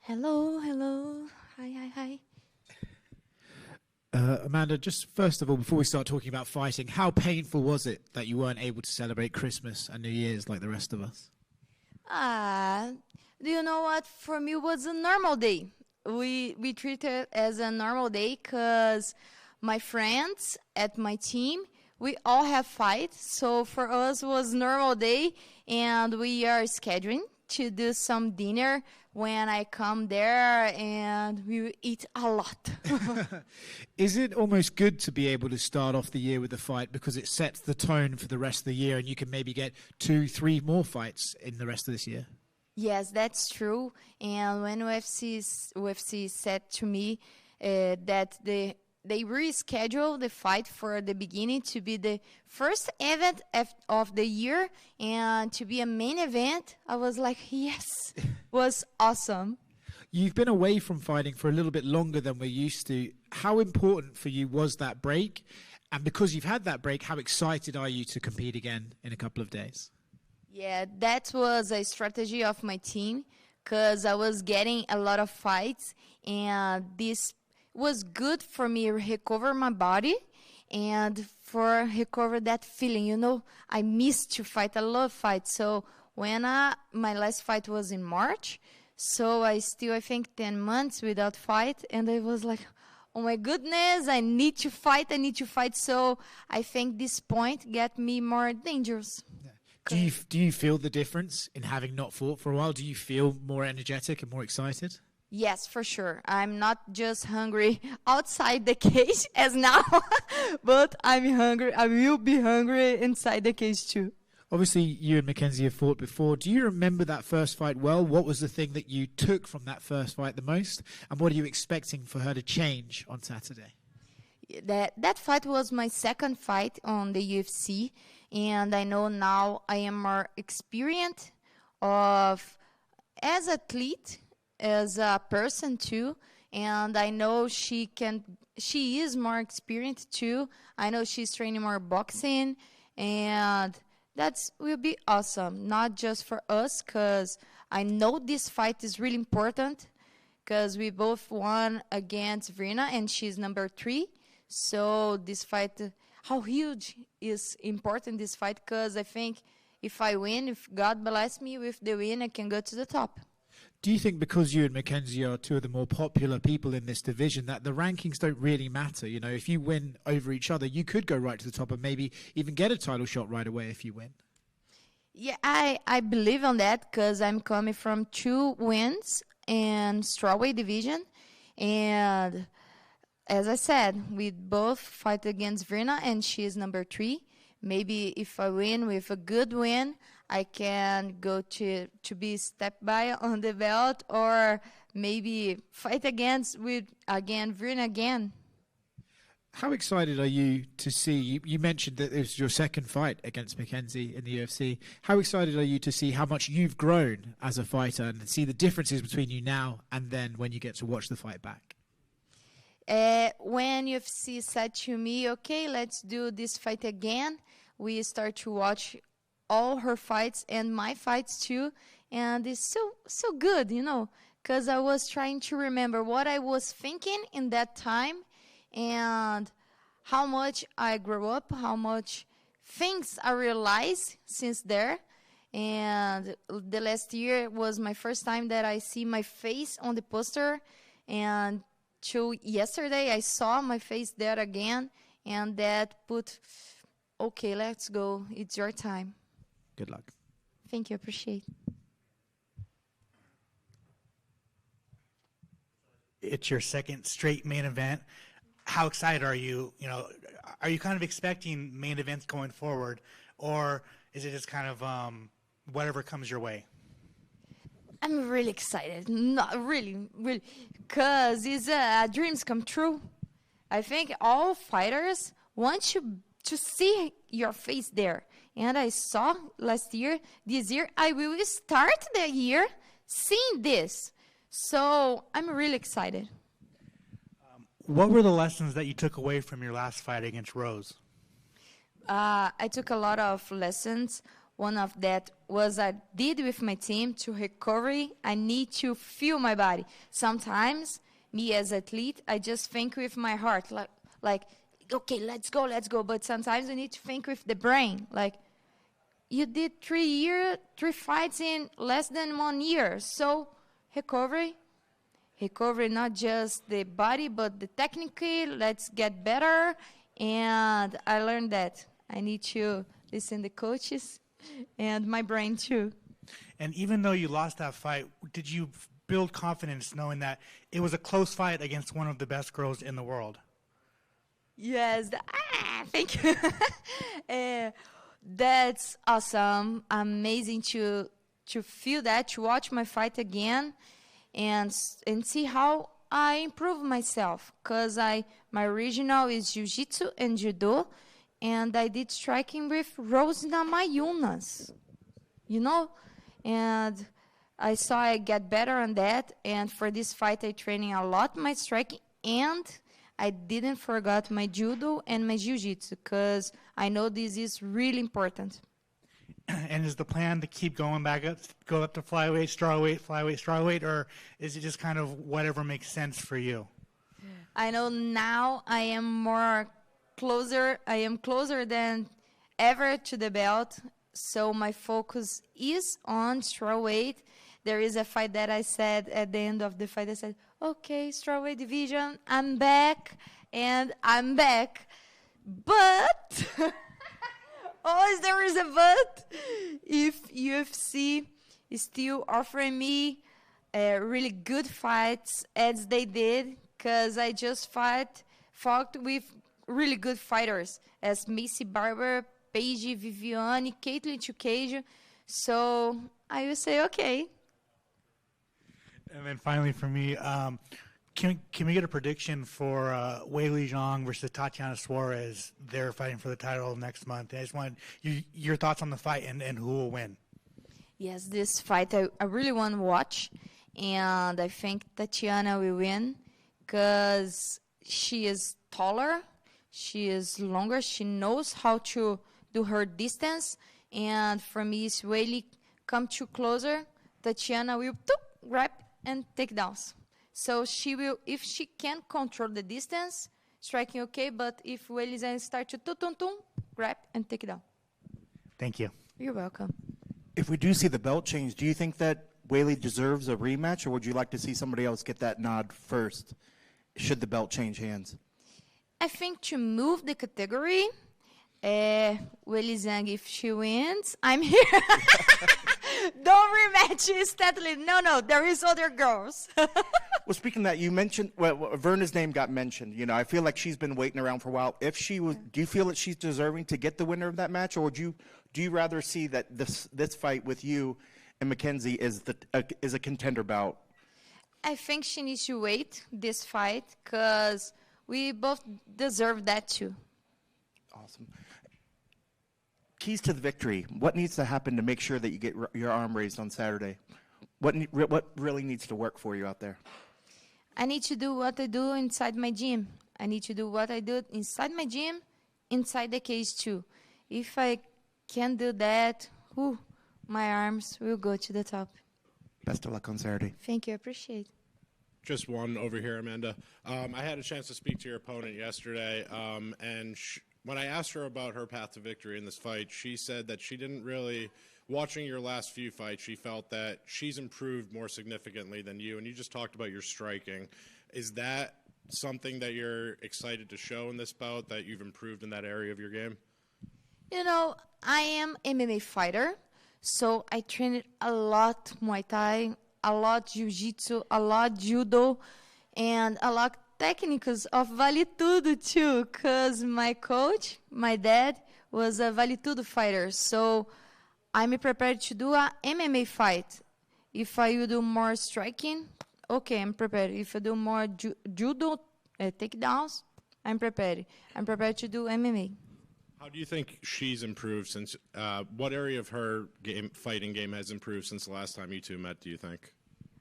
Hello, hello. Hi, hi, hi. Amanda, just first of all, before we start talking about fighting, how painful was it that you weren't able to celebrate Christmas and New Year's like the rest of us? Do you know what? For me, it was a normal day. We treat it as a normal day because my friends at my team, we all have fights. So for us, it was normal day, and we are scheduling to do some dinner when I come there, and we will eat a lot. Is it almost good to be able to start off the year with a fight because it sets the tone for the rest of the year and you can maybe get 2-3 more fights in the rest of this year? Yes, that's true. And when UFC said to me that they rescheduled the fight for the beginning to be the first event of the year and to be a main event, I was like, yes, was awesome. You've been away from fighting for a little bit longer than we're used to. How important for you was that break? And because you've had that break, how excited are you to compete again in a couple of days? Yeah, that was a strategy of my team because I was getting a lot of fights, and this was good for me to recover my body and for recover that feeling. You know, I missed to fight. I love fights. So when my last fight was in March, so I think 10 months without fight, and I was like, oh my goodness, I need to fight. So I think this point got me more dangerous. Do you feel the difference in having not fought for a while? Do you feel more energetic and more excited? Yes, for sure. I'm not just hungry outside the cage as now, but I'm hungry. I will be hungry inside the cage too. Obviously, you and Mackenzie have fought before. Do you remember that first fight well? What was the thing that you took from that first fight the most? And what are you expecting for her to change on Saturday? That fight was my second fight on the UFC, and I know now I am more experienced of as athlete, as a person too, and I know she is more experienced too. I know she's training more boxing, and that will be awesome, not just for us, because I know this fight is really important, because we both won against Verna, and she's number 3. So this fight, how huge is important this fight, because I think if I win, if God bless me with the win, I can go to the top. Do you think because you and Mackenzie are two of the more popular people in this division that the rankings don't really matter? You know, if you win over each other, you could go right to the top and maybe even get a title shot right away if you win. Yeah, I believe on that because I'm coming from 2 wins in Strawweight division, and as I said, we both fight against Verna, and she is number 3. Maybe if I win with a good win, I can go to be step by on the belt, or maybe fight again Verna again. How excited are you to see, you mentioned that it was your second fight against Mackenzie in the UFC. How excited are you to see how much you've grown as a fighter and see the differences between you now and then when you get to watch the fight back? When UFC said to me, okay, let's do this fight again, we start to watch all her fights and my fights too, and it's so good, you know, because I was trying to remember what I was thinking in that time and how much I grew up, how much things I realized since there. And the last year was my first time that I see my face on the poster, and till yesterday I saw my face there again, and that put, okay, let's go, it's your time. Good luck. Thank you, appreciate it. It's your second straight main event. How excited are you? You know, are you kind of expecting main events going forward, or is it just kind of whatever comes your way? I'm really excited, not really, because it's dreams come true. I think all fighters want to see your face there. And I saw last year, this year, I will start the year seeing this. So I'm really excited. What were the lessons that you took away from your last fight against Rose? I took a lot of lessons. one of that was I did with my team to recovery. I need to feel my body. Sometimes, me as athlete, I just think with my heart, like okay, let's go. But sometimes I need to think with the brain, like, you did 3 fights in less than 1 year. So recovery, not just the body, but the technically, let's get better. And I learned that I need to listen to coaches and my brain too. And even though you lost that fight, did you build confidence knowing that it was a close fight against one of the best girls in the world? Yes, thank you. That's awesome, amazing to feel that, to watch my fight again, and see how I improve myself. Cause my original is jiu-jitsu and judo, and I did striking with Rose Namayunas, and I saw I get better on that. And for this fight, I training a lot my striking, and I didn't forget my judo and my jiu-jitsu, because I know this is really important. And is the plan to keep going back up, go up to flyweight, strawweight, or is it just kind of whatever makes sense for you? I know now I am closer than ever to the belt, so my focus is on strawweight. There is a fight that I said at the end of the fight, I said, okay, strawweight division, I'm back. But, always there is a but. If UFC is still offering me really good fights, as they did, because I just fought with really good fighters, as Macy Barber, Paige Viviane, Caitlin Chukaja. So I will say, okay. And then finally for me, can we get a prediction for Weili Zhang versus Tatiana Suarez? They're fighting for the title next month. I just want your thoughts on the fight and who will win. Yes, this fight I really want to watch, and I think Tatiana will win because she is taller, she is longer, she knows how to do her distance, and for me, if Weili come too closer, Tatiana will grab and takedowns. So she will, if she can control the distance, striking okay, but if Weili start to grab and take down. Thank you. You're welcome. If we do see the belt change, do you think that Weili deserves a rematch, or would you like to see somebody else get that nod first, should the belt change hands? I think to move the category, Weili Zhang, if she wins, I'm here. Don't rematch instantly. No, there is other girls. Well, speaking of that, you mentioned, Verna's name got mentioned. You know, I feel like she's been waiting around for a while. If she was, do you feel that she's deserving to get the winner of that match, or do you rather see that this fight with you and Mackenzie is a contender bout? I think she needs to wait this fight because we both deserve that too. Awesome. Keys to the victory. What needs to happen to make sure that you get your arm raised on Saturday? What really needs to work for you out there? I need to do what I do inside my gym. I need to do what I do inside my gym, inside the cage too. If I can do that, my arms will go to the top. Best of luck on Saturday. Thank you. I appreciate it. Just one over here, Amanda. I had a chance to speak to your opponent yesterday, and when I asked her about her path to victory in this fight, she said that she didn't really, watching your last few fights, she felt that she's improved more significantly than you, and you just talked about your striking. Is that something that you're excited to show in this bout, that you've improved in that area of your game? You know, I am MMA fighter, so I trained a lot Muay Thai, a lot Jiu-Jitsu, a lot Judo, and a lot techniques of Vale Tudo too, because my coach, my dad, was a Vale Tudo fighter. So I'm prepared to do a MMA fight. If I will do more striking, okay, I'm prepared. If I do more judo takedowns, I'm prepared. I'm prepared to do MMA. How do you think she's improved since, what area of her fighting game has improved since the last time you two met, do you think?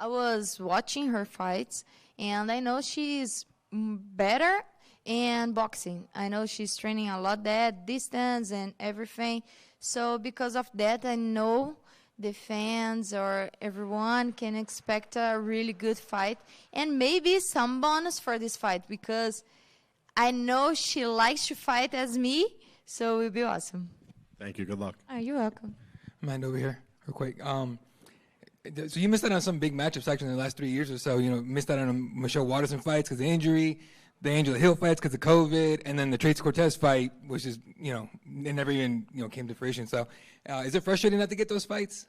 I was watching her fights, and I know she's better in boxing. I know she's training a lot that distance and everything. So because of that, I know the fans or everyone can expect a really good fight and maybe some bonus for this fight because I know she likes to fight as me, so it will be awesome. Thank you. Good luck. Oh, you're welcome. Amanda over here, real quick. So you missed out on some big matchups actually in the last 3 years or so. You know, missed out on the Michelle Waterson fights because of injury, the Angela Hill fights because of COVID, and then the Tracy Cortez fight, which is, you know, it never even, you know, came to fruition. So is it frustrating not to get those fights?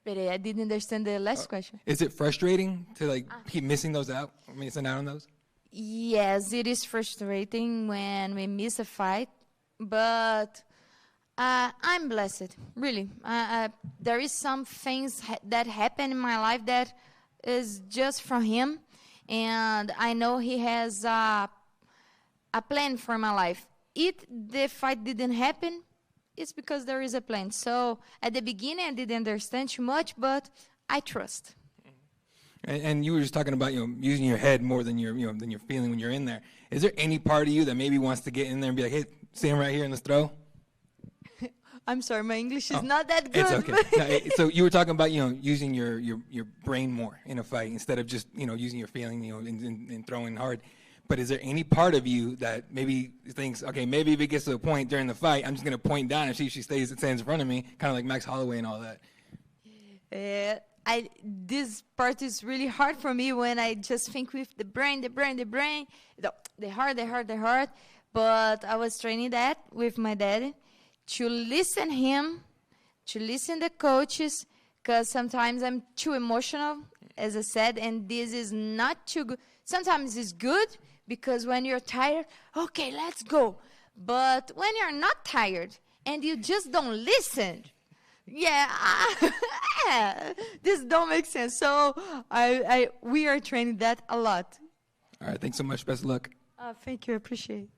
But I didn't understand the last question. Is it frustrating to like keep missing those out, missing out on those? Yes, it is frustrating when we miss a fight, but I'm blessed, really. There is some things that happen in my life that is just from him, and I know he has a plan for my life. If the fight didn't happen, it's because there is a plan. So at the beginning, I didn't understand too much, but I trust. And you were just talking about, you know, using your head more than your, you know, than your feeling when you're in there. Is there any part of you that maybe wants to get in there and be like, hey, see him right here and let's throw? I'm sorry, my English is not that good. It's okay. So you were talking about, you know, using your brain more in a fight instead of just, you know, using your feeling, you know, and throwing hard. But is there any part of you that maybe thinks, okay, maybe if it gets to a point during the fight, I'm just going to point down and see if she stands in front of me, kind of like Max Holloway and all that? This part is really hard for me when I just think with the brain, the heart. But I was training that with my dad to listen him, to listen the coaches, because sometimes I'm too emotional, as I said, and this is not too good. Sometimes it's good because when you're tired, okay, let's go. But when you're not tired and you just don't listen, this don't make sense. So we are training that a lot. All right, thanks so much. Best of luck. Thank you. I appreciate it.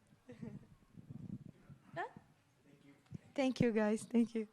Thank you, guys. Thank you.